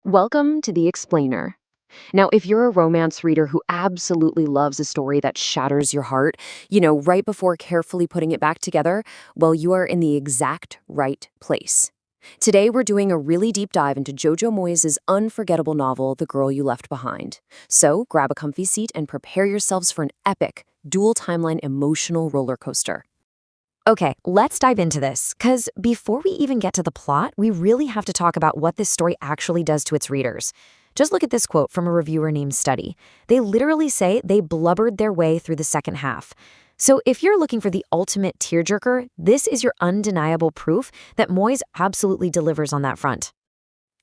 Welcome to The Explainer. Now, if you're a romance reader who absolutely loves a story that shatters your heart, right before carefully putting it back together, well, you are in the exact right place. Today, we're doing a really deep dive into Jojo Moyes' unforgettable novel, The Girl You Left Behind. So, grab a comfy seat and prepare yourselves for an epic, dual timeline emotional roller coaster. Okay, let's dive into this, because before we even get to the plot, we really have to talk about what this story actually does to its readers. Just look at this quote from a reviewer named Study. They literally say they blubbered their way through the second half. So if you're looking for the ultimate tearjerker, this is your undeniable proof that Moyes absolutely delivers on that front.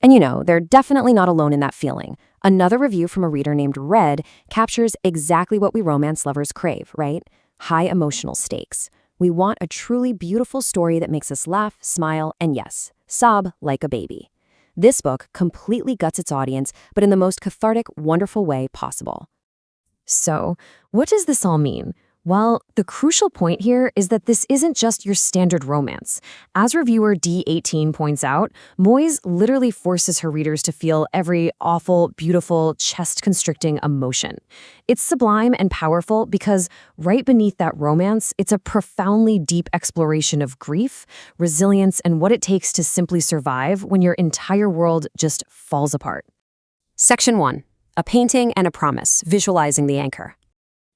And they're definitely not alone in that feeling. Another review from a reader named Red captures exactly what we romance lovers crave, right? High emotional stakes. We want a truly beautiful story that makes us laugh, smile, and yes, sob like a baby. This book completely guts its audience, but in the most cathartic, wonderful way possible. So, what does this all mean? Well, the crucial point here is that this isn't just your standard romance. As reviewer D18 points out, Moyes literally forces her readers to feel every awful, beautiful, chest-constricting emotion. It's sublime and powerful because right beneath that romance, it's a profoundly deep exploration of grief, resilience, and what it takes to simply survive when your entire world just falls apart. Section 1. A painting and a promise, visualizing the anchor.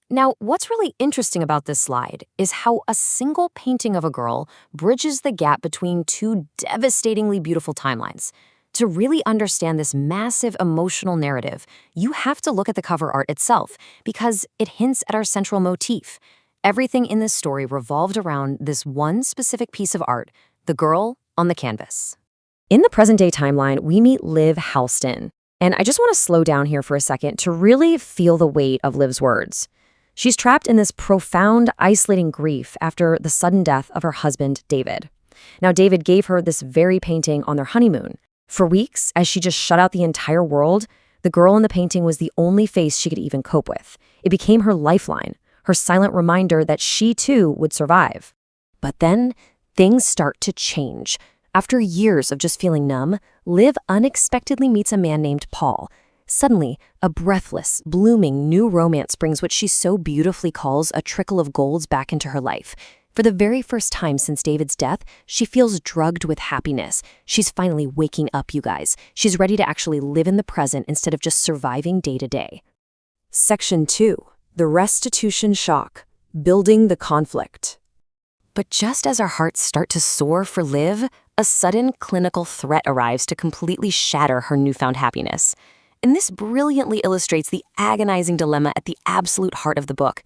Now, what's really interesting about this slide is how a single painting of a girl bridges the gap between two devastatingly beautiful timelines. To really understand this massive emotional narrative, you have to look at the cover art itself because it hints at our central motif. Everything in this story revolved around this one specific piece of art, the girl on the canvas. In the present-day timeline, we meet Liv Halston. And I just want to slow down here for a second to really feel the weight of Liv's words. She's trapped in this profound, isolating grief after the sudden death of her husband, David. Now, David gave her this very painting on their honeymoon. For weeks, as she just shut out the entire world, the girl in the painting was the only face she could even cope with. It became her lifeline, her silent reminder that she too would survive. But then, things start to change. After years of just feeling numb, Liv unexpectedly meets a man named Paul. Suddenly, a breathless, blooming new romance brings what she so beautifully calls a trickle of golds back into her life. For the very first time since David's death, she feels drugged with happiness. She's finally waking up, you guys. She's ready to actually live in the present instead of just surviving day to day. Section 2. The restitution shock. Building the conflict. But just as our hearts start to soar for Liv, a sudden clinical threat arrives to completely shatter her newfound happiness. And this brilliantly illustrates the agonizing dilemma at the absolute heart of the book.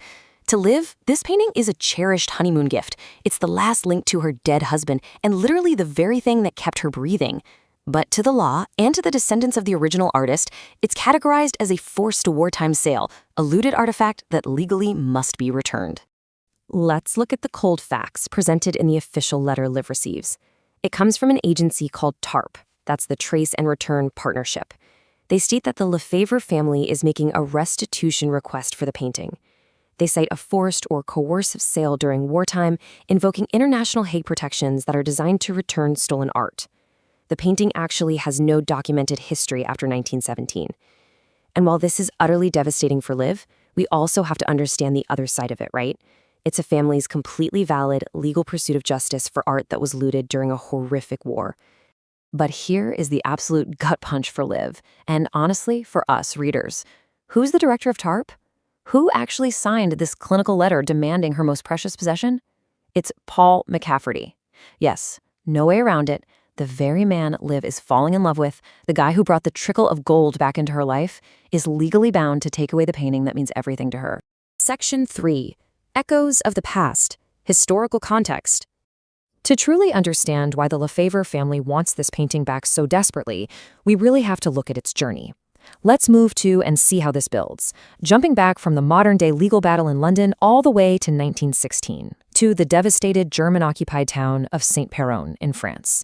To Liv, this painting is a cherished honeymoon gift. It's the last link to her dead husband, and literally the very thing that kept her breathing. But to the law, and to the descendants of the original artist, it's categorized as a forced wartime sale, a looted artifact that legally must be returned. Let's look at the cold facts presented in the official letter Liv receives. It comes from an agency called TARP. That's the Trace and Return Partnership. They state that the Lefèvre family is making a restitution request for the painting. They cite a forced or coercive sale during wartime, invoking international Hague protections that are designed to return stolen art. The painting actually has no documented history after 1917. And while this is utterly devastating for Liv, we also have to understand the other side of it, right? It's a family's completely valid legal pursuit of justice for art that was looted during a horrific war. But here is the absolute gut punch for Liv, and honestly, for us readers. Who's the director of TARP? Who actually signed this clinical letter demanding her most precious possession? It's Paul McCafferty. Yes, no way around it. The very man Liv is falling in love with, the guy who brought the trickle of gold back into her life, is legally bound to take away the painting that means everything to her. Section 3. Echoes of the Past. Historical Context. To truly understand why the Lefèvre family wants this painting back so desperately, we really have to look at its journey. Let's move to and see how this builds, jumping back from the modern-day legal battle in London all the way to 1916, to the devastated German-occupied town of Saint-Péron in France.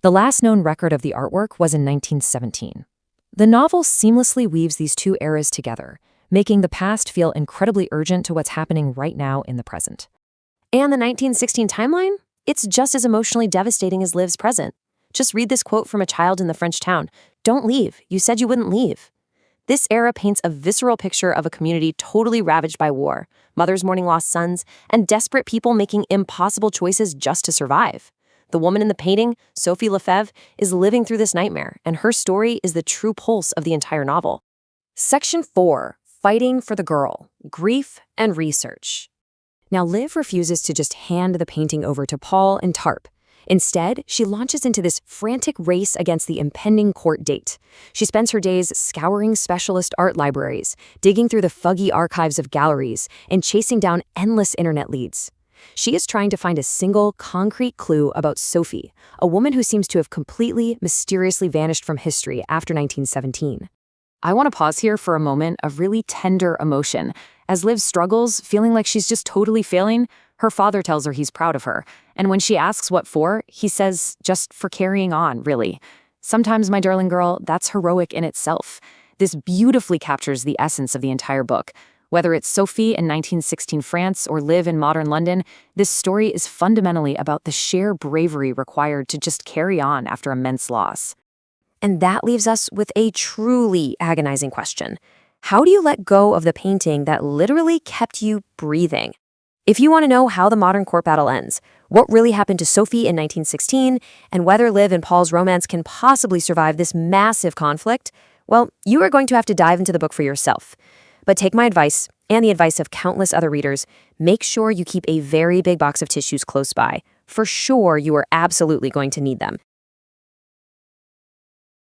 The last known record of the artwork was in 1917. The novel seamlessly weaves these two eras together, making the past feel incredibly urgent to what's happening right now in the present. And the 1916 timeline? It's just as emotionally devastating as Liv's present. Just read this quote from a child in the French town. "Don't leave. You said you wouldn't leave." This era paints a visceral picture of a community totally ravaged by war, mothers mourning lost sons, and desperate people making impossible choices just to survive. The woman in the painting, Sophie Lefèvre, is living through this nightmare, and her story is the true pulse of the entire novel. Section 4. Fighting for the Girl, Grief and Research. Now, Liv refuses to just hand the painting over to Paul and Tarp. Instead, she launches into this frantic race against the impending court date. She spends her days scouring specialist art libraries, digging through the fuggy archives of galleries, and chasing down endless internet leads. She is trying to find a single, concrete clue about Sophie, a woman who seems to have completely, mysteriously vanished from history after 1917. I want to pause here for a moment of really tender emotion. As Liv struggles, feeling like she's just totally failing, her father tells her he's proud of her. And when she asks what for, he says, just for carrying on, really. Sometimes, my darling girl, that's heroic in itself. This beautifully captures the essence of the entire book. Whether it's Sophie in 1916 France or Liv in modern London, this story is fundamentally about the sheer bravery required to just carry on after immense loss. And that leaves us with a truly agonizing question. How do you let go of the painting that literally kept you breathing? If you want to know how the modern court battle ends, what really happened to Sophie in 1916, and whether Liv and Paul's romance can possibly survive this massive conflict, well, you are going to have to dive into the book for yourself. But take my advice, and the advice of countless other readers, make sure you keep a very big box of tissues close by. For sure, you are absolutely going to need them.